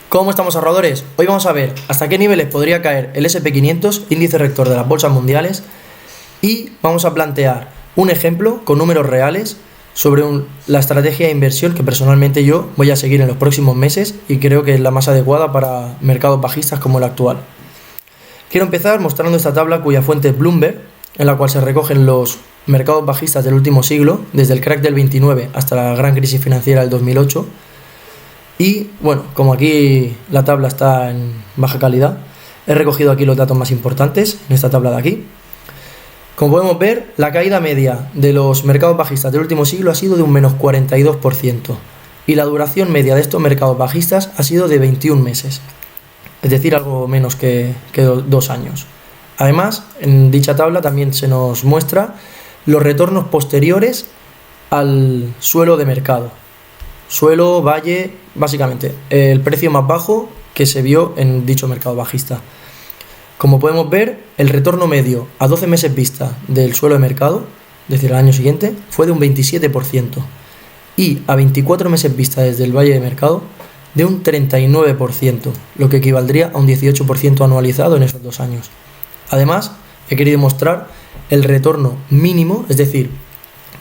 ¿Cómo estamos, ahorradores? Hoy vamos a ver hasta qué niveles podría caer el SP500, índice rector de las bolsas mundiales, y vamos a plantear un ejemplo con números reales sobre la estrategia de inversión que personalmente yo voy a seguir en los próximos meses y creo que es la más adecuada para mercados bajistas como el actual. Quiero empezar mostrando esta tabla cuya fuente es Bloomberg, en la cual se recogen los mercados bajistas del último siglo, desde el crack del 29 hasta la gran crisis financiera del 2008. Y bueno, como aquí la tabla está en baja calidad, he recogido aquí los datos más importantes en esta tabla de aquí. Como podemos ver, la caída media de los mercados bajistas del último siglo ha sido de un menos 42% y la duración media de estos mercados bajistas ha sido de 21 meses, es decir, algo menos que 2 años. Además, en dicha tabla también se nos muestra los retornos posteriores al suelo de mercado. Suelo, valle, básicamente el precio más bajo que se vio en dicho mercado bajista. Como podemos ver, el retorno medio a 12 meses vista del suelo de mercado, es decir, el año siguiente, fue de un 27% y a 24 meses vista desde el valle de mercado de un 39%, lo que equivaldría a un 18% anualizado en esos 2 años. Además, he querido mostrar el retorno mínimo, es decir,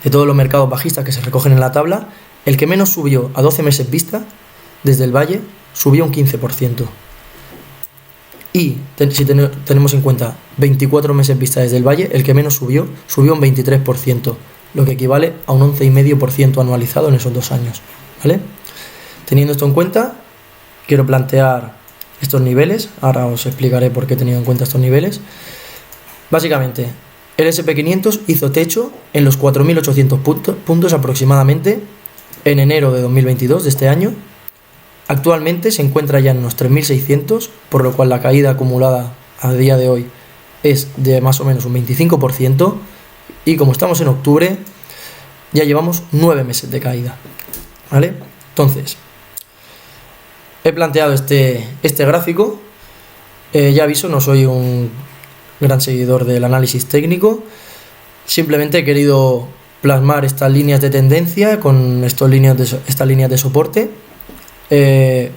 de todos los mercados bajistas que se recogen en la tabla, el que menos subió a 12 meses vista desde el valle subió un 15%. Y si tenemos en cuenta 24 meses vista desde el valle, el que menos subió un 23%, lo que equivale a un 11,5% anualizado en esos 2 años. ¿Vale? Teniendo esto en cuenta, quiero plantear estos niveles. Ahora os explicaré por qué he tenido en cuenta estos niveles. Básicamente, el SP500 hizo techo en los 4.800 puntos aproximadamente en enero de 2022 de este año. Actualmente se encuentra ya en unos 3.600, por lo cual la caída acumulada a día de hoy es de más o menos un 25%, y como estamos en octubre ya llevamos 9 meses de caída. ¿Vale? Entonces, he planteado este gráfico. Ya aviso, no soy un gran seguidor del análisis técnico, simplemente he querido plasmar estas líneas de tendencia con estas líneas de soporte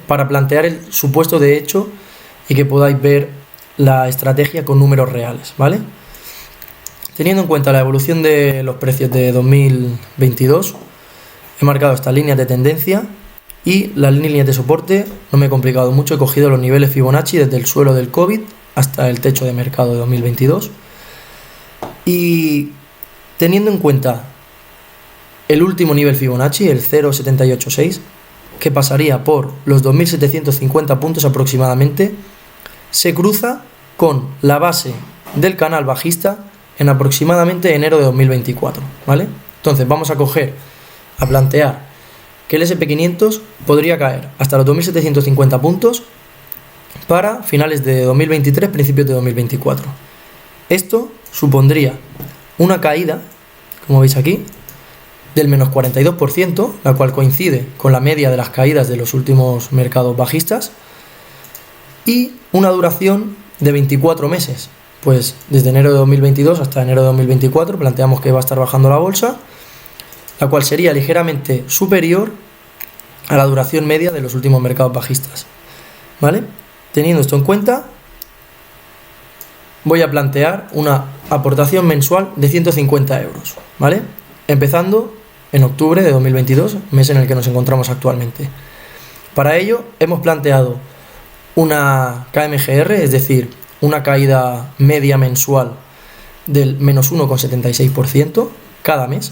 para plantear el supuesto de hecho y que podáis ver la estrategia con números reales, ¿vale? Teniendo en cuenta la evolución de los precios de 2022, he marcado estas líneas de tendencia y las líneas de soporte. No me he complicado mucho, he cogido los niveles Fibonacci desde el suelo del COVID hasta el techo de mercado de 2022, y teniendo en cuenta el último nivel Fibonacci, el 0,786, que pasaría por los 2.750 puntos aproximadamente, se cruza con la base del canal bajista en aproximadamente enero de 2024, ¿vale? Entonces vamos a plantear que el SP500 podría caer hasta los 2.750 puntos para finales de 2023, principios de 2024. Esto supondría una caída, como veis aquí, del menos 42%, la cual coincide con la media de las caídas de los últimos mercados bajistas, y una duración de 24 meses, pues desde enero de 2022 hasta enero de 2024 planteamos que va a estar bajando la bolsa, la cual sería ligeramente superior a la duración media de los últimos mercados bajistas. ¿Vale? Teniendo esto en cuenta, voy a plantear una aportación mensual de 150 euros, ¿vale? Empezando en octubre de 2022, mes en el que nos encontramos actualmente. Para ello hemos planteado una KMGR, es decir, una caída media mensual del menos 1,76% cada mes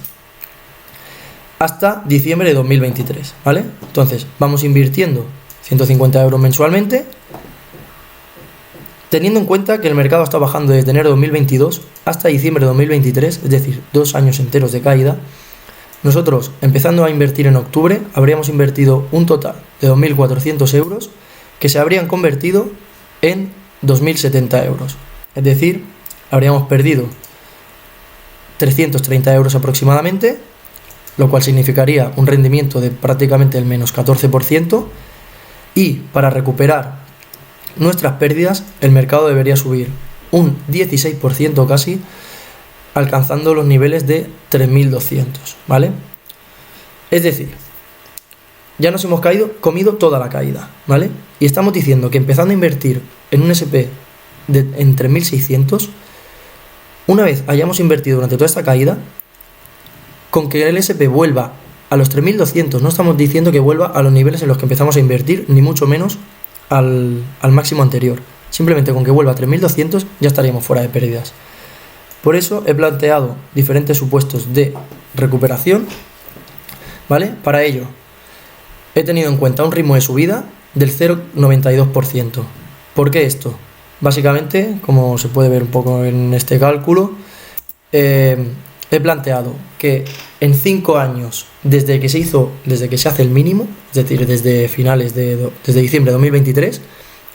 hasta diciembre de 2023, ¿vale? Entonces vamos invirtiendo 150 euros mensualmente, teniendo en cuenta que el mercado está bajando desde enero de 2022 hasta diciembre de 2023, es decir, 2 años enteros de caída. Nosotros, empezando a invertir en octubre, habríamos invertido un total de 2.400 euros que se habrían convertido en 2.070 euros. Es decir, habríamos perdido 330 euros aproximadamente, lo cual significaría un rendimiento de prácticamente el menos 14%, y para recuperar nuestras pérdidas el mercado debería subir un 16% casi, alcanzando los niveles de 3.200, ¿vale? Es decir, ya nos hemos comido toda la caída, ¿vale? Y estamos diciendo que empezando a invertir en un SP en 3.600, una vez hayamos invertido durante toda esta caída, con que el SP vuelva a los 3.200, no estamos diciendo que vuelva a los niveles en los que empezamos a invertir, ni mucho menos al máximo anterior. Simplemente con que vuelva a 3.200 ya estaríamos fuera de pérdidas. Por eso he planteado diferentes supuestos de recuperación, ¿vale? Para ello he tenido en cuenta un ritmo de subida del 0,92%. ¿Por qué esto? Básicamente, como se puede ver un poco en este cálculo, he planteado que en 5 años, desde que se hace el mínimo, es decir, desde diciembre de 2023,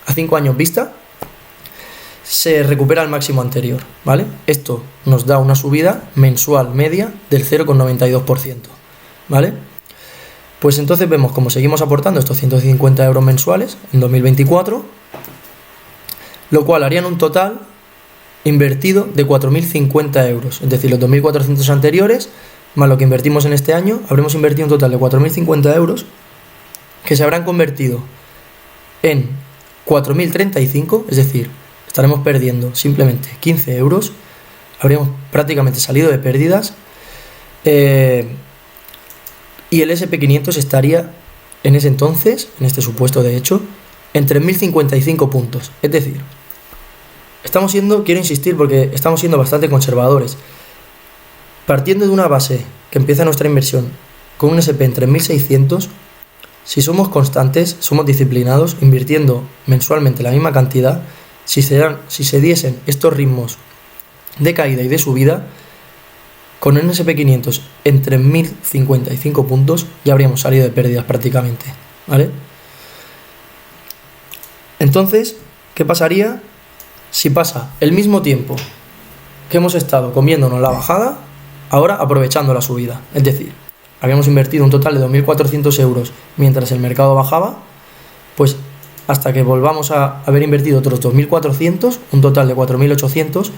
a 5 años vista, se recupera el máximo anterior, ¿vale? Esto nos da una subida mensual media del 0,92%, ¿vale? Pues entonces vemos cómo seguimos aportando estos 150 euros mensuales en 2024, lo cual harían un total invertido de 4.050 euros, es decir, los 2.400 anteriores, más lo que invertimos en este año, habremos invertido un total de 4.050 euros, que se habrán convertido en 4.035, es decir, estaremos perdiendo simplemente 15 euros, habríamos prácticamente salido de pérdidas, y el SP500 estaría en ese entonces, en este supuesto de hecho, en 3.055 puntos, es decir, quiero insistir porque estamos siendo bastante conservadores. Partiendo de una base que empieza nuestra inversión con un SP en 3.600, si somos constantes, somos disciplinados, invirtiendo mensualmente la misma cantidad, si se diesen estos ritmos de caída y de subida, con un SP500 en 3.055 puntos ya habríamos salido de pérdidas prácticamente, ¿vale? Entonces, ¿qué pasaría si pasa el mismo tiempo que hemos estado comiéndonos la bajada, ahora aprovechando la subida? Es decir, habíamos invertido un total de 2.400 euros mientras el mercado bajaba, pues hasta que volvamos a haber invertido otros 2.400, un total de 4.800,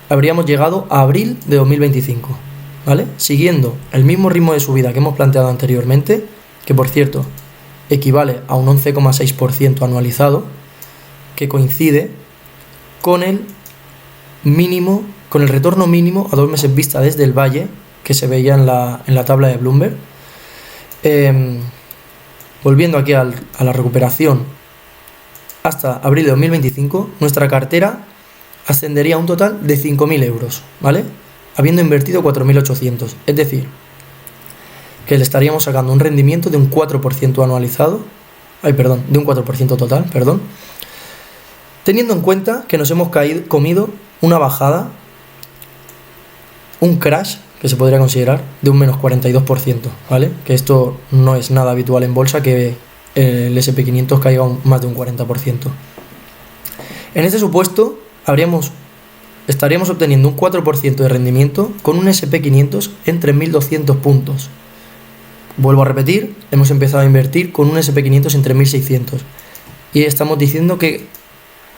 habríamos llegado a abril de 2025, ¿vale? Siguiendo el mismo ritmo de subida que hemos planteado anteriormente, que por cierto equivale a un 11,6% anualizado, que coincide con el retorno mínimo a 2 meses vista desde el valle que se veía en la tabla de Bloomberg. Volviendo aquí a la recuperación hasta abril de 2025, nuestra cartera ascendería a un total de 5.000 euros, ¿vale? Habiendo invertido 4.800, es decir, que le estaríamos sacando un rendimiento de un 4% anualizado, de un 4% total, teniendo en cuenta que nos hemos comido una bajada, un crash, que se podría considerar, de un menos 42%, ¿vale? Que esto no es nada habitual en bolsa, que el SP500 caiga más de un 40%. En este supuesto, estaríamos obteniendo un 4% de rendimiento con un SP500 en 3.200 puntos. Vuelvo a repetir, hemos empezado a invertir con un SP500 en 3.600 y estamos diciendo que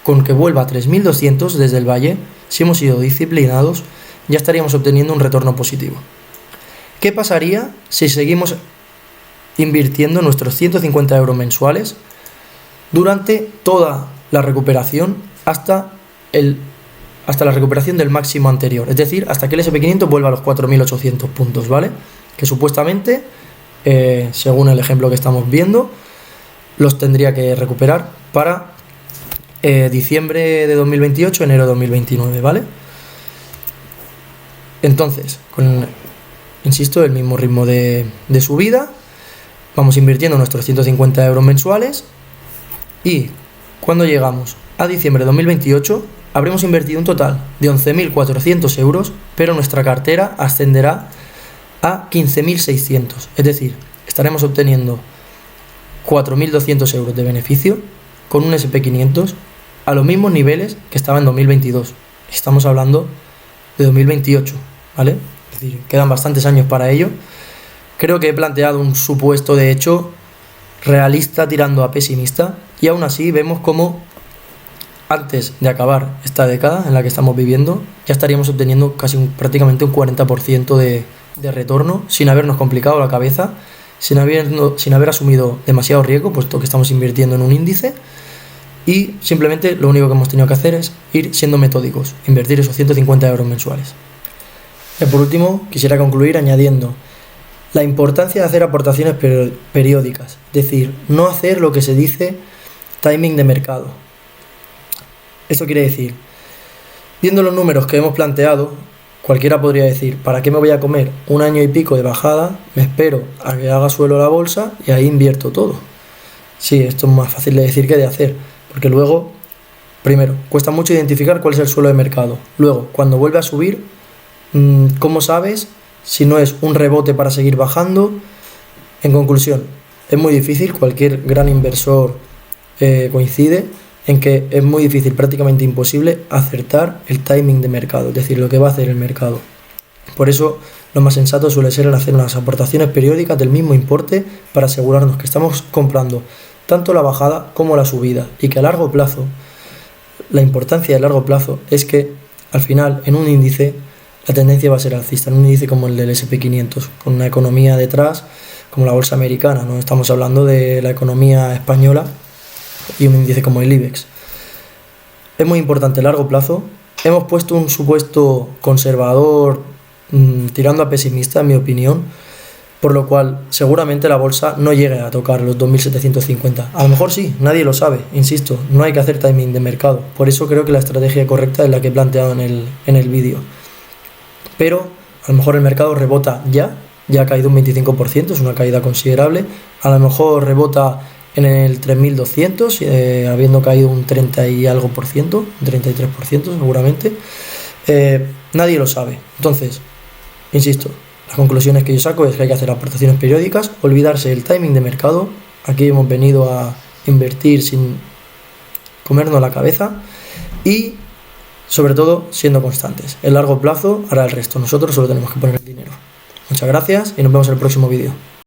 con que vuelva a 3.200 desde el valle, si hemos sido disciplinados, ya estaríamos obteniendo un retorno positivo. ¿Qué pasaría si seguimos invirtiendo nuestros 150 euros mensuales durante toda la recuperación hasta la recuperación del máximo anterior? Es decir, hasta que el SP500 vuelva a los 4.800 puntos, ¿vale? Que supuestamente, según el ejemplo que estamos viendo, los tendría que recuperar para diciembre de 2028, enero de 2029, ¿vale? Entonces, insisto, el mismo ritmo de subida, vamos invirtiendo nuestros 150 euros mensuales y cuando llegamos a diciembre de 2028 habremos invertido un total de 11.400 euros, pero nuestra cartera ascenderá a 15.600, es decir, estaremos obteniendo 4.200 euros de beneficio con un SP500 a los mismos niveles que estaba en 2022. Estamos hablando de 2028, ¿vale? Es decir, quedan bastantes años para ello. Creo que he planteado un supuesto de hecho realista tirando a pesimista y aún así vemos cómo antes de acabar esta década en la que estamos viviendo ya estaríamos obteniendo prácticamente un 40% de retorno sin habernos complicado la cabeza sin haber asumido demasiado riesgo, puesto que estamos invirtiendo en un índice. Y simplemente lo único que hemos tenido que hacer es ir siendo metódicos, invertir esos 150 euros mensuales. Y por último, quisiera concluir añadiendo la importancia de hacer aportaciones periódicas, es decir, no hacer lo que se dice timing de mercado. Esto quiere decir, viendo los números que hemos planteado, cualquiera podría decir, ¿para qué me voy a comer un año y pico de bajada? Me espero a que haga suelo la bolsa y ahí invierto todo. Sí, esto es más fácil de decir que de hacer, porque luego, primero, cuesta mucho identificar cuál es el suelo de mercado. Luego, cuando vuelve a subir, ¿cómo sabes si no es un rebote para seguir bajando? En conclusión, es muy difícil, cualquier gran inversor coincide en que es muy difícil, prácticamente imposible, acertar el timing de mercado, es decir, lo que va a hacer el mercado. Por eso, lo más sensato suele ser el hacer unas aportaciones periódicas del mismo importe para asegurarnos que estamos comprando tanto la bajada como la subida y que a largo plazo, la importancia de largo plazo es que al final en un índice la tendencia va a ser alcista, en un índice como el del S&P 500, con una economía detrás como la bolsa americana, no estamos hablando de la economía española y un índice como el IBEX. Es muy importante a largo plazo. Hemos puesto un supuesto conservador tirando a pesimista, en mi opinión, por lo cual seguramente la bolsa no llegue a tocar los 2.750. A lo mejor sí, nadie lo sabe, insisto, no hay que hacer timing de mercado. Por eso creo que la estrategia correcta es la que he planteado en el vídeo. Pero a lo mejor el mercado rebota ya ha caído un 25%, es una caída considerable. A lo mejor rebota en el 3.200, habiendo caído un 30 y algo por ciento, un 33% seguramente. Nadie lo sabe. Entonces, insisto, las conclusiones que yo saco es que hay que hacer aportaciones periódicas, olvidarse del timing de mercado. Aquí hemos venido a invertir sin comernos la cabeza y, sobre todo, siendo constantes. El largo plazo hará el resto. Nosotros solo tenemos que poner el dinero. Muchas gracias y nos vemos en el próximo vídeo.